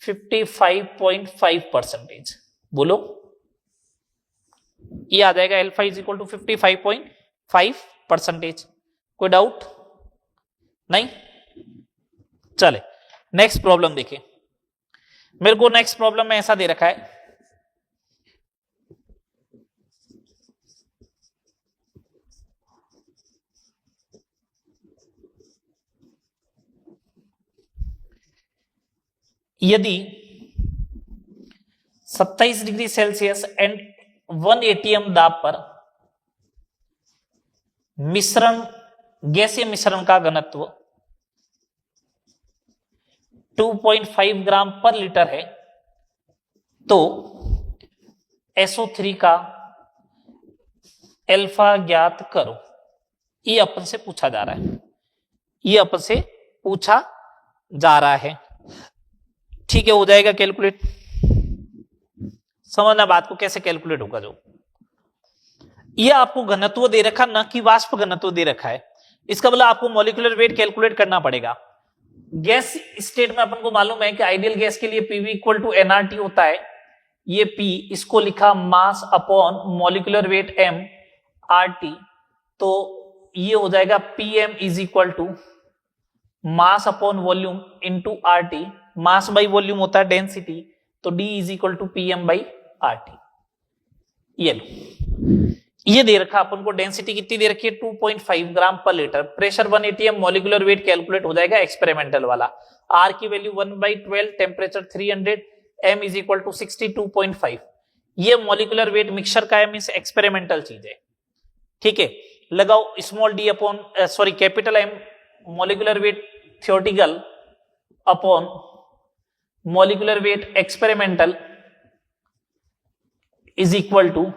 55.5%। बोलो, ये आ जाएगा अल्फा इज इक्वल टू 55.5%। कोई डाउट नहीं? चले नेक्स्ट प्रॉब्लम देखें। मेरे को नेक्स्ट प्रॉब्लम में ऐसा दे रखा है, यदि 27 डिग्री सेल्सियस एंड 1 atm दाब पर मिश्रण, गैसीय मिश्रण का घनत्व 2.5 ग्राम पर लीटर है, तो SO3 का अल्फा ज्ञात करो। ये अपन से पूछा जा रहा है, ये अपन से पूछा जा रहा है। ठीक है, हो जाएगा कैलकुलेट। समझना बात को, कैसे कैलकुलेट होगा। जो ये आपको घनत्व दे रखा, ना कि वाष्प घनत्व दे रखा है, इसका मतलब आपको मॉलिक्यूलर वेट कैलकुलेट करना पड़ेगा। गैस स्टेट में अपन को मालूम है कि आइडियल गैस के लिए पीवी इक्वल टू एनआरटी होता है। ये पी, इसको लिखा mass upon molecular weight M RT, तो ये हो जाएगा PM is equal to mass upon volume into RT. Mass by volume होता है डेंसिटी, तो D is equal to PM by RT. ये लो, ये दे रखा अपन को, डेंसिटी कितनी दे रखी है 2.5 gram per litre, pressure 1 atm, molecular weight calculate हो जाएगा एक्सपेरिमेंटल वाला। R की value 1/12, temperature 300, M is equal to 62.5। ये मॉलिक्यूलर वेट मिक्सचर का है, मींस एक्सपेरिमेंटल चीज है। ठीक है, लगाओ small d upon sorry capital M molecular weight theoretical upon molecular weight experimental is equal to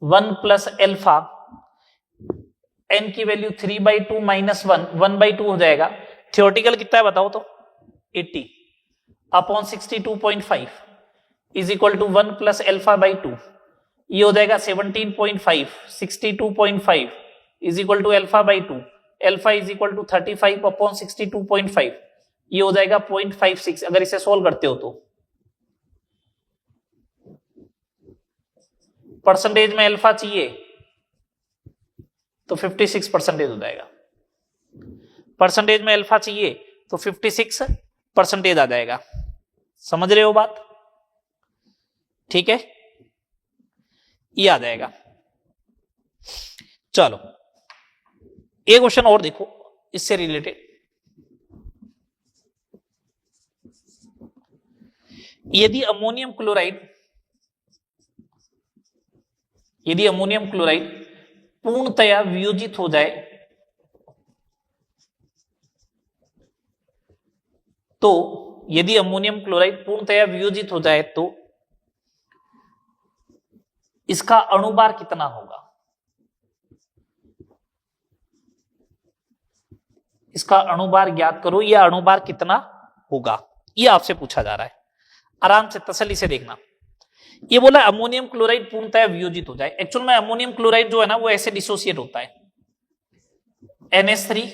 1 plus alpha, n की वैल्यू 3/2 माइनस 1, 1/2 हो जाएगा। थियोरेटिकल कितना है बताओ तो 80 upon 62.5 is equal to 1 plus alpha by 2, ये हो जाएगा 17.5, 62.5 is equal to alpha by 2, alpha is equal to 35 upon 62.5, ये हो जाएगा 0.56। अगर इसे सोल्व करते हो तो परसेंटेज में अल्फा चाहिए तो 56% हो जाएगा, परसेंटेज में अल्फा चाहिए तो 56% आ जाएगा। समझ रहे हो बात? ठीक है, ये आ जाएगा। चलो एक क्वेश्चन और देखो इससे रिलेटेड। यदि अमोनियम क्लोराइड पूर्णतया वियोजित हो जाए तो, यदि अमोनियम क्लोराइड पूर्णतया वियोजित हो जाए तो इसका अणुभार कितना होगा? इसका अणुभार ज्ञात करो, यह अणुभार कितना होगा, यह आपसे पूछा जा रहा है। आराम से तसल्ली से देखना। ये बोला अमोनियम क्लोराइड पूर्णतः वियोजित हो जाए। एक्चुअल में अमोनियम क्लोराइड जो है ना वो ऐसे डिसोसिएट होता है NH3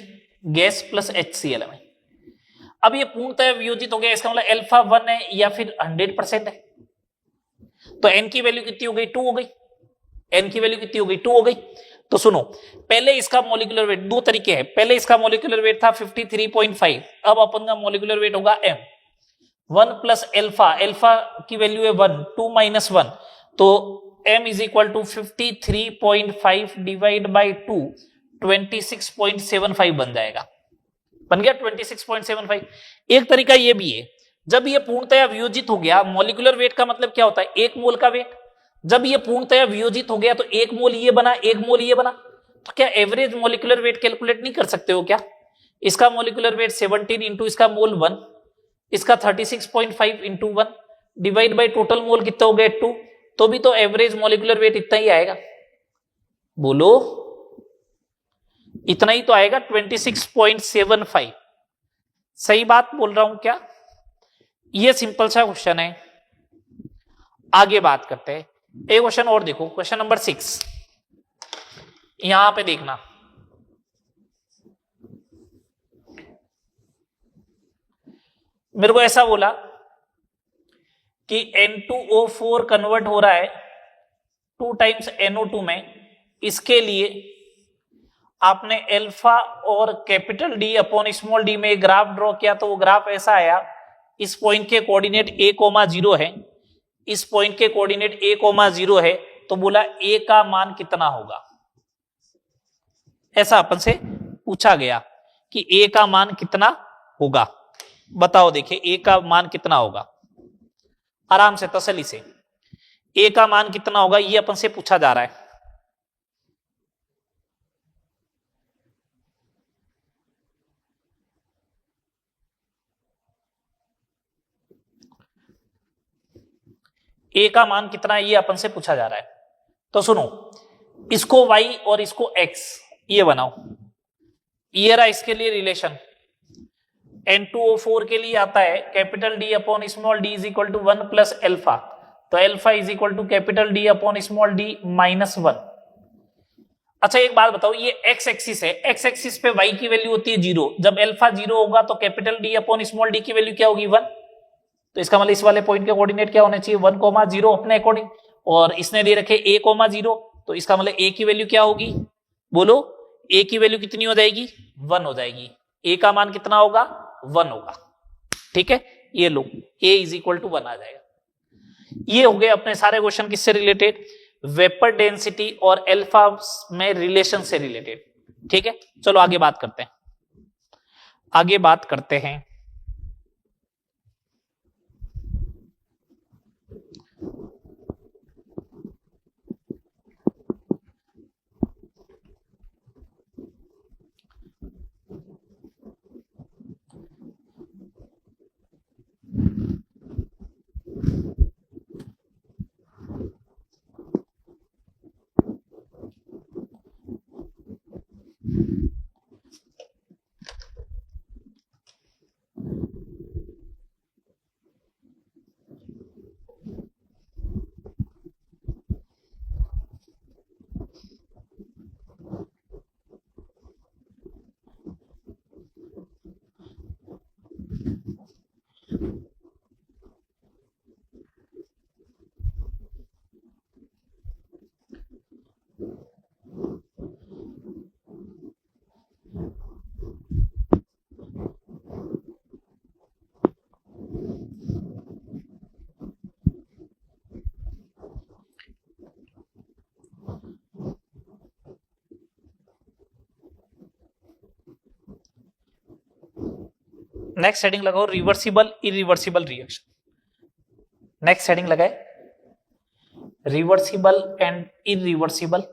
गैस प्लस HCl में। अब ये पूर्णतः वियोजित हो गया, इसका मतलब अल्फा 1 है या फिर 100% है। तो n की वैल्यू कितनी हो गई 2 हो गई, n की वैल्यू कितनी हो गई 2 हो गई। तो सुनो, पहले इसका मॉलिक्यूलर वेट, दो तरीके हैं, पहले इसका मॉलिक्यूलर वेट था 53.5, अब अपन का मॉलिक्यूलर वेट होगा m 1 प्लस एल्फा, एल्फा की वैल्यू है 1, 2 माइनस 1, तो m is equal to 53.5 divide by 2, 26.75 बन जाएगा। बन गया 26.75। एक तरीका ये भी है, जब ये पूर्णतया वियोजित हो गया, मॉलिक्यूलर वेट का मतलब क्या होता है, एक मोल का वेट, जब ये पूर्णतया वियोजित हो गया तो एक मोल ये बना, एक मोल ये बना, तो क्या एवरेज मॉलिक्यूलर वेट कैलकुलेट नहीं कर सकते हो क्या? इसका मॉलिक्यूलर वेट 17 इंटू इसका मोल 1, इसका 36.5 into 1 divide by total mole कितना हो गया 2, तो भी तो एवरेज मॉलिक्यूलर वेट इतना ही आएगा। बोलो, इतना ही तो आएगा 26.75। सही बात बोल रहा हूं क्या? ये सिंपल सा क्वेश्चन है। आगे बात करते हैं, एक क्वेश्चन और देखो, क्वेश्चन नंबर 6। यहां पे देखना, मेरे को ऐसा बोला कि N2O4 कन्वर्ट हो रहा है 2 टाइम्स NO2 में, इसके लिए आपने अल्फा और capital D upon small D में ग्राफ ड्रॉ किया, तो वो ग्राफ ऐसा आया, इस पॉइंट के कोऑर्डिनेट a,0 है, इस पॉइंट के कोऑर्डिनेट a,0 है, तो बोला a का मान कितना होगा। ऐसा अपन से पूछा गया कि a का मान कितना होगा, बताओ। देखिए a का मान कितना होगा, आराम से तसल्ली से, a का मान कितना होगा ये अपन से पूछा जा रहा है। a का मान कितना है ये अपन से पूछा जा रहा है। तो सुनो, इसको y और इसको x ये बनाओ, ये रहा इसके लिए रिलेशन। N2O4 के लिए आता है capital D upon small d is equal to 1 plus alpha, तो alpha is equal to capital D upon small d minus 1। अच्छा एक बात बताओ, ये x एक्सिस है, x एक्सिस पे y की वैल्यू होती है 0, जब एल्फा 0 होगा तो capital D upon small d की वैल्यू क्या होगी 1, तो इसका मतलब इस वाले पॉइंट के कोऑर्डिनेट क्या होने चाहिए 1,0 अपने अकॉर्डिंग, और इसने दे रखे a,0, तो इसका मतलब a की वैल्यू क्या होगी, बोलो a की वैल्यू कितनी हो जाएगी 1 हो जाएगी, a का मान कितना होगा 1 होगा। ठीक है, ये लो a इज इक्वल टू 1 आ जाएगा। ये हो गए अपने सारे क्वेश्चन किससे रिलेटेड, वेपर डेंसिटी और अल्फा में रिलेशन से रिलेटेड। ठीक है, चलो आगे बात करते हैं, आगे बात करते हैं। नेक्स्ट हेडिंग लगाओ reversible irreversible reaction. Next heading लगाए reversible and irreversible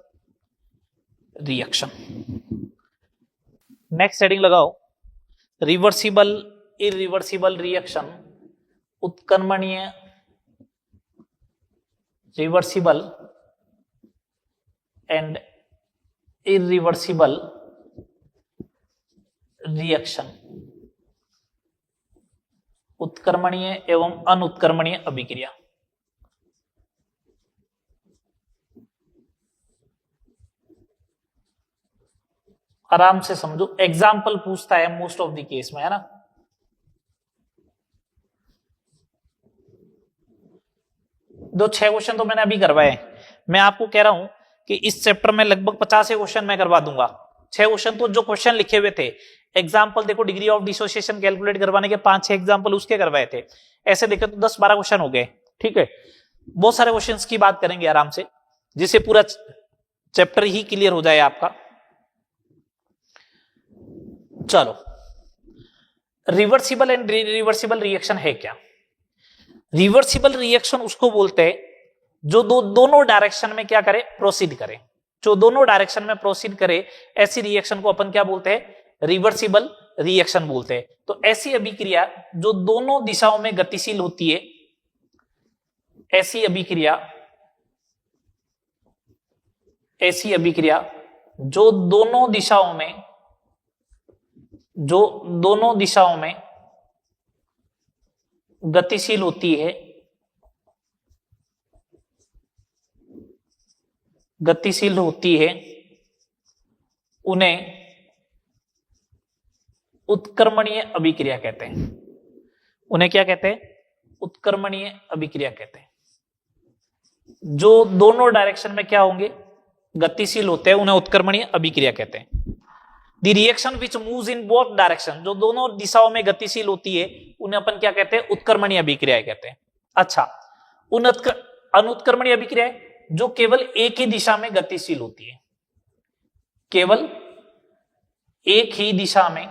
reaction. Next heading लगाओ रिवर्सिबल इरिवर्सिबल रिएक्शन, उत्क्रमणीय रिवर्सिबल एंड इरिवर्सिबल रिएक्शन, उत्क्रमणीय एवं अनुत्क्रमणीय अभिक्रिया। आराम से समझो, एग्जाम्पल पूछता है मोस्ट ऑफ द केस में, है ना। दो 6 क्वेश्चन तो मैंने अभी करवाए। मैं आपको कह रहा हूं कि इस चैप्टर में लगभग 50 क्वेश्चन मैं करवा दूंगा। 6 क्वेश्चन तो जो क्वेश्चन लिखे हुए थे, एग्जाम्पल देखो, डिग्री ऑफ डिसोसिएशन कैलकुलेट करवाने के 5-6 एग्जाम्पल उसके करवाए थे। ऐसे देखे तो 10-12 क्वेश्चन हो गए। ठीक है, बहुत सारे क्वेश्चंस की बात करेंगे आराम से, जिससे पूरा चैप्टर ही क्लियर हो जाए आपका। चलो रिवर्सिबल एंड रिवर्सिबल रिएक्शन है क्या? रिवर्सिबल रिएक्शन उसको बोलते हैं जो दोनों डायरेक्शन में क्या करे, प्रोसीड करे। जो दोनों डायरेक्शन में प्रोसीड करे ऐसी रिएक्शन को अपन क्या बोलते हैं? रिवर्सिबल रिएक्शन बोलते हैं। तो ऐसी अभिक्रिया जो दोनों दिशाओं में गतिशील होती है, ऐसी अभिक्रिया जो दोनों दिशाओं में गतिशील होती है, उन्हें उत्क्रमणीय अभिक्रिया कहते हैं। उन्हें क्या कहते हैं? उत्क्रमणीय अभिक्रिया कहते हैं। जो दोनों डायरेक्शन में क्या होंगे, गतिशील होते हैं, उन्हें उत्क्रमणीय अभिक्रिया कहते हैं। The reaction which moves in both direction, जो दोनों दिशाओं में गतिशील होती है, उन्हें अपन क्या कहते हैं? उत्क्रमणीय अभिक्रिया कहते हैं। अच्छा, अनुत्क्रमणीय अभिक्रिया जो केवल एक ही दिशा में गतिशील होती है, केवल एक ही दिशा में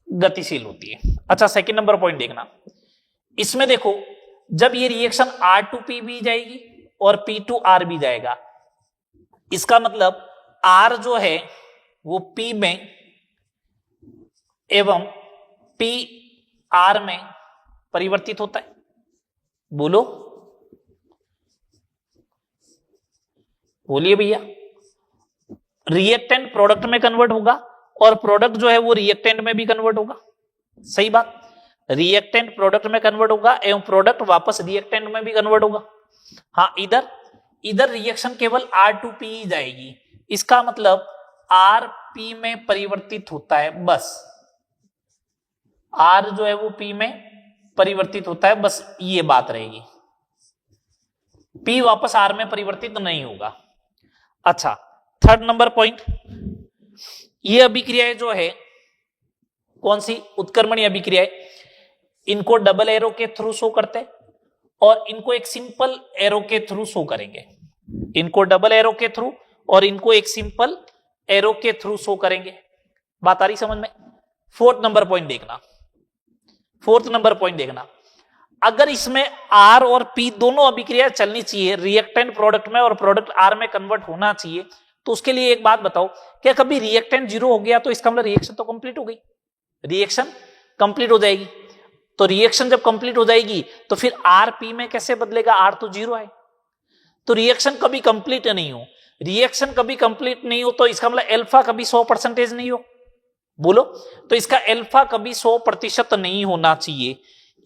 गतिशील होती है। अच्छा, सेकंड नंबर पॉइंट देखना, इसमें देखो जब ये रिएक्शन R टू P भी जाएगी और P टू R भी जाएगा, इसका मतलब R जो है वो P में एवं P R में परिवर्तित होता है। बोलो, बोलिए भैया। रिएक्टेंट प्रोडक्ट में कन्वर्ट होगा और प्रोडक्ट जो है वो रिएक्टेंट में भी कन्वर्ट होगा। सही बात, रिएक्टेंट प्रोडक्ट में कन्वर्ट होगा एवं प्रोडक्ट वापस रिएक्टेंट में भी कन्वर्ट होगा। हाँ, इधर रिएक्शन केवल R टू P ही जाएगी, इसका मतलब R P में परिवर्तित होता है, बस R जो है वो P में परिवर्तित होता है, बस ये बात रहेगी। P वापस R में परिवर्तित नहीं होगा। अच्छा, थर्ड नंबर पॉइंट, ये अभिक्रियाएं जो है कौन सी? उत्क्रमणीय अभिक्रियाएं। इनको डबल एरो के थ्रू शो करते हैं और इनको एक सिंपल एरो के थ्रू शो करेंगे। इनको डबल एरो के थ्रू और इनको एक सिंपल एरो के थ्रू शो करेंगे। बात आ रही समझ में? फोर्थ नंबर पॉइंट देखना, अगर इसमें R और P दोनों अभिक्रिया चलनी चाहिए, रिएक्टेंट प्रोडक्ट में और प्रोडक्ट R में कन्वर्ट होना चाहिए, तो उसके लिए एक बात बताओ, क्या कभी रिएक्टेंट 0 हो गया तो इसका मतलब रिएक्शन तो कंप्लीट हो गई? रिएक्शन कंप्लीट हो जाएगी। तो रिएक्शन जब कंप्लीट हो जाएगी तो फिर R P में कैसे बदलेगा? R तो 0 है। तो रिएक्शन कभी कंप्लीट नहीं हो, रिएक्शन कभी कंप्लीट नहीं हो तो इसका मतलब अल्फा कभी 100% नहीं हो। बोलो, तो इसका अल्फा कभी 100% नहीं होना चाहिए।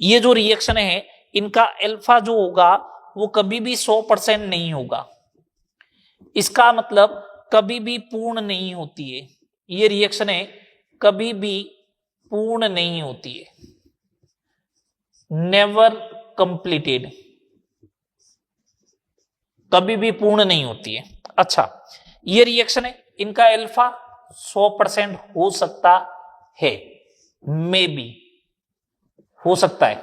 ये जो रिएक्शन है इनका अल्फा जो होगा वो कभी भी 100% नहीं होगा, इसका मतलब कभी भी पूर्ण नहीं होती है। ये रिएक्शन है कभी भी पूर्ण नहीं होती है, नेवर कंप्लीटेड, कभी भी पूर्ण नहीं होती है। अच्छा, ये रिएक्शन है, इनका अल्फा 100% हो सकता है, मे बी हो सकता है,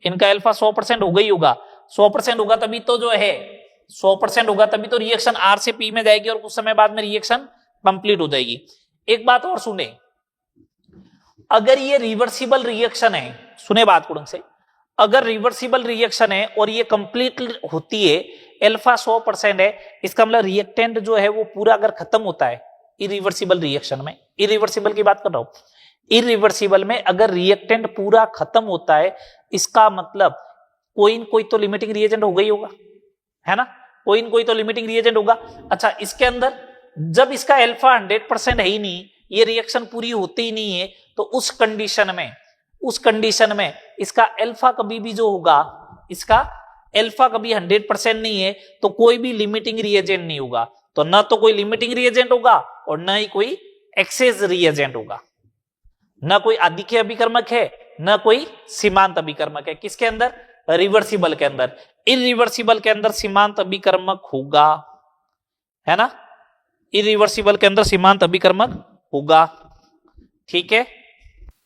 इनका अल्फा 100% होगा ही होगा। 100% होगा तभी तो जो है 100% होगा तभी तो रिएक्शन R से P में जाएगी और कुछ समय बाद में रिएक्शन कंप्लीट हो जाएगी। एक बात और सुने, अगर ये रिवर्सिबल रिएक्शन है, सुने बात कुड़ंग से, अगर रिवर्सिबल रिएक्शन है और ये कंप्लीट होती है, अल्फा 100% है, इसका मतलब रिएक्टेंट जो है वो पूरा अगर खत्म होता है इरिवर्सिबल रिएक्शन में, इरिवर्सिबल की बात कर रहा हूं, इरिवर्सिबल में अगर रिएक्टेंट पूरा खत्म होता है, इसका मतलब कोई न कोई तो लिमिटिंग रिएजेंट हो गई होगा, है ना? कोई न कोई तो लिमिटिंग रिएजेंट होगा। अच्छा, इसके अंदर जब इसका अल्फा 100% है ही नहीं, ये रिएक्शन पूरी होती ही नहीं है, तो उस कंडीशन में इसका अल्फा कभी भी जो होगा, इसका अल्फा कभी 100% नहीं है, तो कोई भी लिमिटिंग रिएजेंट नहीं होगा। तो ना तो कोई लिमिटिंग रिएजेंट होगा और ना ही कोई एक्सेस रिएजेंट होगा, ना कोई आदिक्य अभिकर्मक है ना कोई सीमांत अभिकर्मक है। किसके अंदर? रिवर्सिबल के अंदर। इरिवर्सिबल के अंदर सीमांत अभिकर्मक होगा, है ना? इरिवर्सिबल के अंदर सीमांत अभिकर्मक होगा। ठीक है,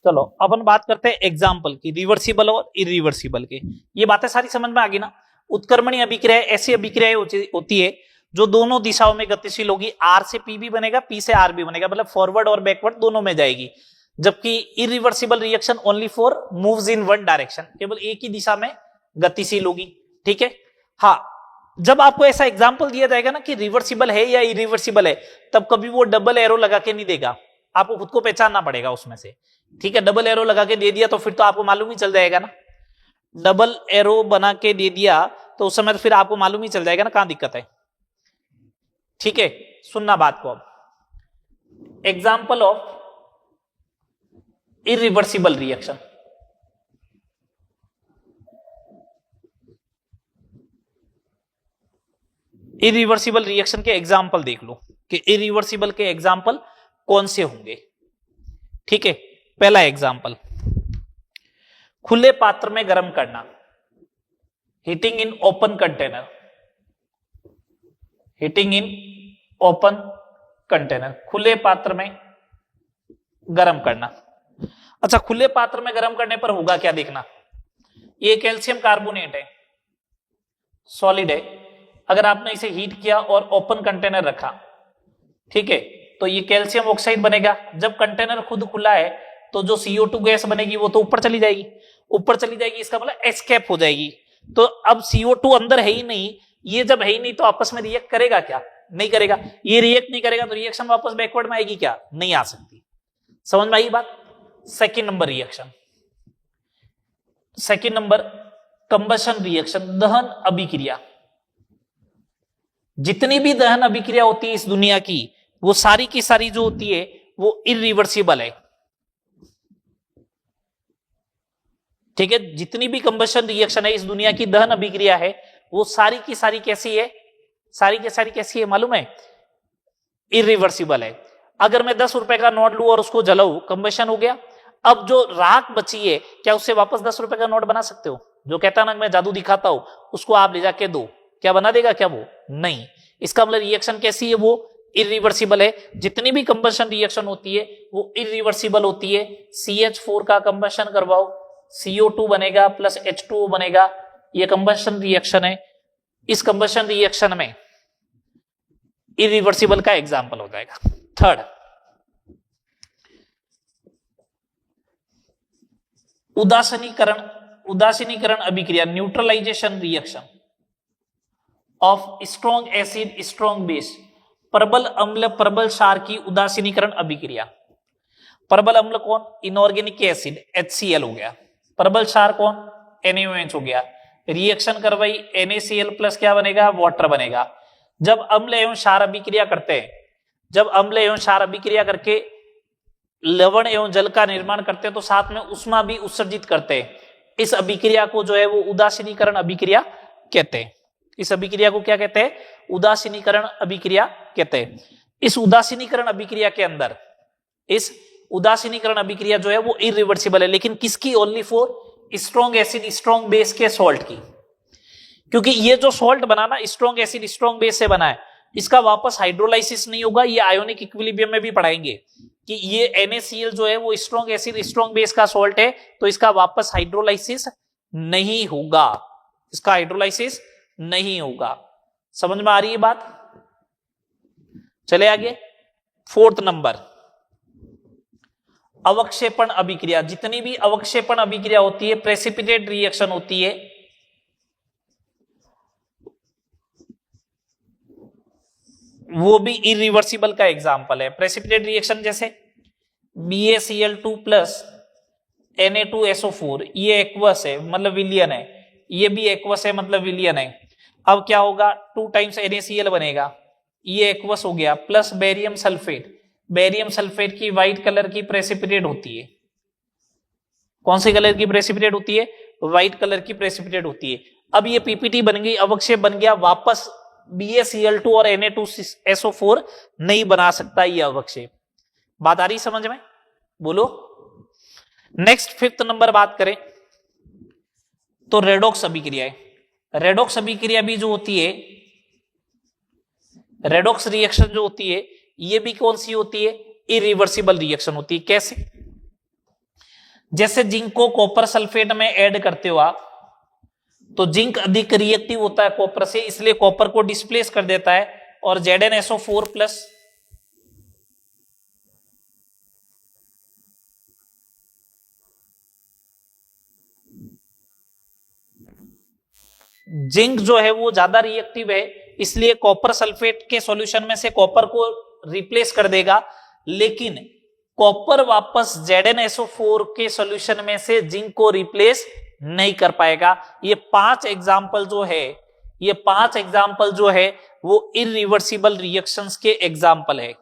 चलो अपन बात करते हैं एग्जाम्पल की, रिवर्सिबल और इरिवर्सिबल के। ये बातें सारी समझ में आ गई ना? उत्क्रमणीय अभिक्रिया ऐसी अभिक्रिया होती है जो दोनों दिशाओं में गतिशील होगी, आर से पी भी बनेगा, पी से आर भी बनेगा, मतलब फॉरवर्ड और बैकवर्ड दोनों में जाएगी। जबकि irreversible reaction only for moves in one direction, केवल एक ही दिशा में गतिशील होगी। ठीक है। हाँ, जब आपको ऐसा एग्जांपल दिया जाएगा ना कि रिवर्सिबल है या इरिवर्सिबल है, तब कभी वो डबल एरो लगा के नहीं देगा, आपको खुद को पहचानना पड़ेगा उसमें से। ठीक है, डबल एरो लगा के दे दिया तो फिर तो आपको मालूम ही चल जाएगा ना, डबल एरो बना के दे दिया तो उस समय तो फिर आपको मालूम ही चल जाएगा ना कहां दिक्कत है। ठीक है, सुनना बात को। अब example of irreversible reaction, irreversible reaction के एग्जाम्पल देख लो कि इरिवर्सिबल के एग्जाम्पल कौन से होंगे। ठीक है, पहला एग्जाम्पल, खुले पात्र में गर्म करना, heating in open container, heating in open container, खुले पात्र में गर्म करना। अच्छा, खुले पात्र में गर्म करने पर होगा क्या देखना, ये कैल्शियम कार्बोनेट है, सॉलिड है, अगर आपने इसे हीट किया और ओपन कंटेनर रखा, ठीक है, तो ये कैल्शियम ऑक्साइड बनेगा। जब कंटेनर खुद खुला है तो जो CO2 गैस बनेगी वो तो ऊपर चली जाएगी, ऊपर चली जाएगी, इसका मतलब एस्केप हो जाएगी। तो अब CO2 अंदर है ही नहीं, ये जब है ही नहीं तो आपस में रिएक्ट करेगा क्या, नहीं करेगा। ये रिएक्ट नहीं करेगा तो रिएक्शन वापस बैकवर्ड में आएगी क्या, नहीं आ सकती। समझ में आई बात। Second number reaction, second number combustion reaction, दहन अभिक्रिया। जितनी भी दहन अभिक्रिया होती है इस दुनिया की, वो सारी की सारी जो होती है वो इरिवर्सिबल है। ठीक है, जितनी भी कंबशन रिएक्शन है इस दुनिया की, दहन अभिक्रिया है, वो सारी की सारी कैसी है, सारी की सारी कैसी है मालूम है, इरिवर्सिबल है। अगर मैं 10 रुपए का नोट लूं और उसको जलाऊं, कंबशन हो गया। अब जो राख बची है, क्या उससे वापस 10 रुपए का नोट बना सकते हो? जो कहता ना मैं जादू दिखाता हूं, उसको आप ले जाके दो, क्या बना देगा क्या वो? नहीं। इसका मतलब रिएक्शन कैसी है, वो इरिवर्सिबल है। जितनी भी कंबशन रिएक्शन होती है वो इरिवर्सिबल होती है। CH4 का कंबशन करवाओ, CO2 बनेगा प्लस H2O बनेगा, ये कंबशन रिएक्शन है। इस कंबशन रिएक्शन में इरिवर्सिबल का एग्जाम्पल हो जाएगा। थर्ड, उदासीनीकरण, उदासीनीकरण अभिक्रिया, neutralization reaction of strong acid strong base, प्रबल अम्ल प्रबल क्षार की उदासीनीकरण अभिक्रिया। प्रबल अम्ल कौन? इनऑर्गेनिक एसिड HCl हो गया। प्रबल क्षार कौन? NaOH हो गया। रिएक्शन करवाई, NaCl प्लस क्या बनेगा? वाटर बनेगा। जब अम्ल एवं क्षार अभिक्रिया करते हैं, जब अम्ल एवं क्षार अभिक्रिया करके लवण एवं जल का निर्माण करते हैं तो साथ में उष्मा भी उत्सर्जित करते हैं। इस अभिक्रिया को जो है वो उदासीनीकरण अभिक्रिया कहते हैं। इस अभिक्रिया को क्या कहते हैं? उदासीनीकरण अभिक्रिया कहते हैं। इस उदासीनीकरण अभिक्रिया के अंदर, इस उदासीनीकरण अभिक्रिया जो है वो इरिवर्सिबल है, लेकिन किसकी? Only for strong acid strong base के सॉल्ट की। क्योंकि ये जो सॉल्ट बना ना, स्ट्रॉन्ग एसिड स्ट्रॉन्ग बेस से बना है, इसका वापस हाइड्रोलाइसिस नहीं होगा। ये आयोनिक इक्विलिब्रियम में भी पढ़ाएंगे कि ये NaCl जो है वो स्ट्रॉन्ग एसिड स्ट्रॉन्ग बेस का सॉल्ट है, तो इसका वापस हाइड्रोलाइसिस नहीं होगा, इसका हाइड्रोलाइसिस नहीं होगा। समझ में आ रही है बात? चले आगे। फोर्थ नंबर, अवक्षेपण अभिक्रिया। जितनी भी अवक्षेपण अभिक्रिया होती है, प्रेसिपिटेट रिएक्शन होती है, वो भी इरिवर्सिबल का एग्जाम्पल है। प्रेसिपिटेट रिएक्शन जैसे BaCl2 प्लस Na2SO4, ये एक्वस है मतलब विलियन है, ये भी एक्वस है मतलब विलियन है। अब क्या होगा? 2 टाइम्स NaCl बनेगा, ये एक्वस हो गया, plus barium sulphate. Barium sulphate की व्हाइट कलर की प्रेसिपिटेट होती है। कौन सी कलर की प्रेसिपिटेट होती है? व्हाइट कलर की प्रेसिपिटेट होती है। अब ये PPT बन गई, अवक्षेप बन गया, वापस BaCl2 और Na2SO4 नहीं बना सकता ये अवक्षेप। बात आ रही समझ में? बोलो। नेक्स्ट फिफ्थ नंबर बात करें तो रेडॉक्स अभिक्रिया है। रेडॉक्स अभिक्रिया भी जो होती है, रेडॉक्स रिएक्शन जो होती है, ये भी कौन सी होती है? इरिवर्सिबल रिएक्शन होती है। कैसे? जैसे जिंक को कॉपर सल्फेट में ऐड करते हो आप, तो जिंक अधिक रिएक्टिव होता है कॉपर से, इसलिए कॉपर को डिस्प्लेस कर देता है, और ZnSO4 प्लस जिंक जो है वो ज्यादा रिएक्टिव है, इसलिए कॉपर सल्फेट के सॉल्यूशन में से कॉपर को रिप्लेस कर देगा, लेकिन कॉपर वापस ZnSO4 के सॉल्यूशन में से जिंक को रिप्लेस नहीं कर पाएगा। ये पांच एग्जाम्पल जो है वो इरिवर्सिबल रिएक्शंस के एग्जाम्पल है।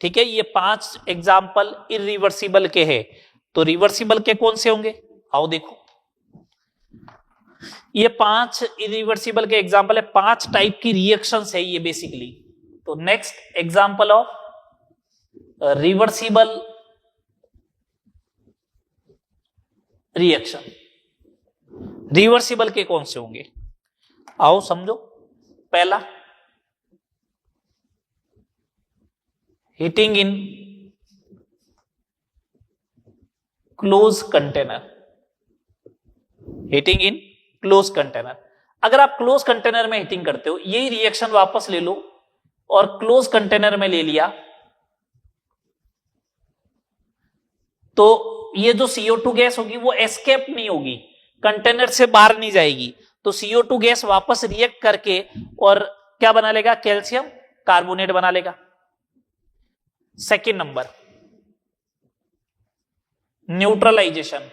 ठीक है, ये पांच एग्जाम्पल इरिवर्सिबल के हैं। तो रिवर्सिबल के कौन से होंगे, आओ देखो। ये पांच इरिवर्सिबल के एग्जाम्पल है, पांच टाइप की रिएक्शंस है ये बेसिकली। तो next example of reversible reaction, reversible के कौन से होंगे, आओ समझो। पहला, heating in close container, heating in close container. अगर आप क्लोज कंटेनर में हीटिंग करते हो, यही रिएक्शन वापस ले लो और क्लोज कंटेनर में ले लिया, तो ये जो CO2 गैस होगी वो एस्केप नहीं होगी, कंटेनर से बाहर नहीं जाएगी। तो CO2 गैस वापस रिएक्ट करके और क्या बना लेगा, कैल्शियम कार्बोनेट बना लेगा। सेकंड नंबर, न्यूट्रलाइजेशन,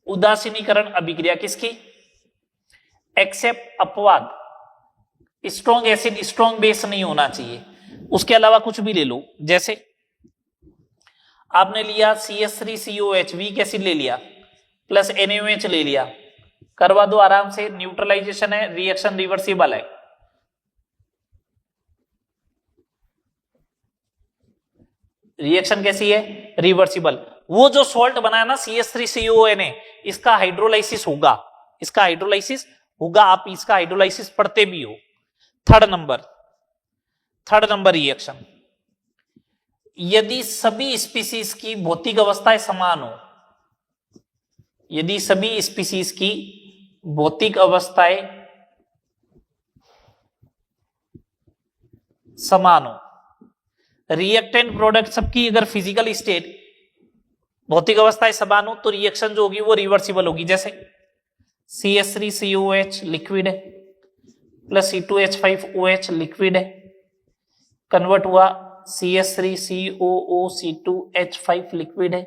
उदासीनीकरण अभिक्रिया किसकी, एक्सेप्ट अपवाद, स्ट्रॉन्ग एसिड स्ट्रॉन्ग बेस नहीं होना चाहिए। उसके अलावा कुछ भी ले लो, जैसे आपने लिया CH3COH वीक एसिड ले लिया प्लस NaOH ले लिया, करवा दो आराम से, न्यूट्रलाइजेशन है, रिएक्शन रिवर्सिबल है। रिएक्शन कैसी है, रिवर्सिबल। वो जो सॉल्ट बनाया ना CH3CONA, इसका हाइड्रोलाइसिस होगा, आप इसका हाइड्रोलाइसिस पढ़ते भी हो। थर्ड नंबर रिएक्शन, यदि सभी स्पीसीज की भौतिक अवस्थाएं समान हो, यदि सभी स्पीसीज की भौतिक अवस्थाएं समान हो, रिएक्टेंट प्रोडक्ट सबकी अगर फिजिकल स्टेट भौतिक अवस्थाएं समान हो, तो रिएक्शन जो होगी वो रिवर्सिबल होगी। जैसे CH3COH लिक्विड है प्लस C2H5OH लिक्विड है, कन्वर्ट हुआ CH3COOC2H5 लिक्विड है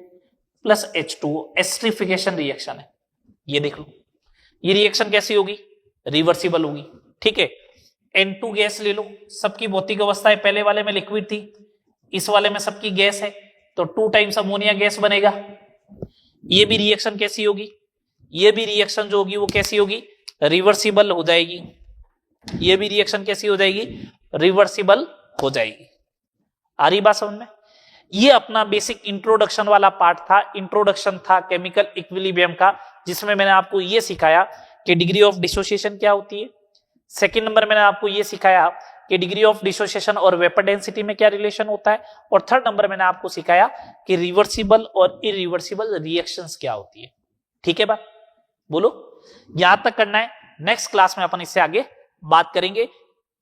प्लस H2O, एस्टरिफिकेशन रिएक्शन है। ये देख लो, ये रिएक्शन कैसी होगी, रिवर्सिबल होगी। ठीक है, N2 गैस ले लो, सबकी भौतिक अवस्थाएं पहले वाले में लिक्विड थी, इस वाले में सबकी गैस है, तो 2 टाइम्स अमोनिया गैस बनेगा। ये भी रिएक्शन कैसी होगी, ये भी रिएक्शन जो होगी वो कैसी होगी, रिवर्सिबल हो जाएगी। ये भी रिएक्शन कैसी हो जाएगी, रिवर्सिबल हो जाएगी। आ रही बात समझ में। ये अपना बेसिक इंट्रोडक्शन वाला पार्ट था, इंट्रोडक्शन था केमिकल इक्विलिब्रियम का, जिसमें मैंने आपको ये सिखाया कि डिग्री ऑफ डिसोसिएशन क्या होती है। सेकंड नंबर मैंने आपको ये सिखाया कि डिग्री ऑफ डिसोसिएशन और वेपर डेंसिटी में क्या रिलेशन होता है, और थर्ड नंबर मैंने आपको सिखाया कि रिवर्सिबल और इरिवर्सिबल रिएक्शंस क्या होती है। ठीक है बात, बोलो यहां तक करना है। नेक्स्ट क्लास में अपन इससे आगे बात करेंगे,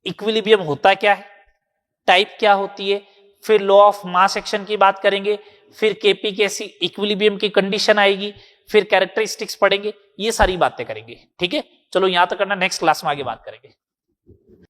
इक्विलिब्रियम होता क्या है, टाइप क्या होती है, फिर लॉ ऑफ मास एक्शन की बात करेंगे, फिर केपी कैसी इक्विलिब्रियम की कंडीशन आएगी, फिर कैरेक्टरिस्टिक्स पढ़ेंगे, ये सारी बातें करेंगे। ठीक है, चलो यहां तक करना, नेक्स्ट क्लास में आगे बात करेंगे।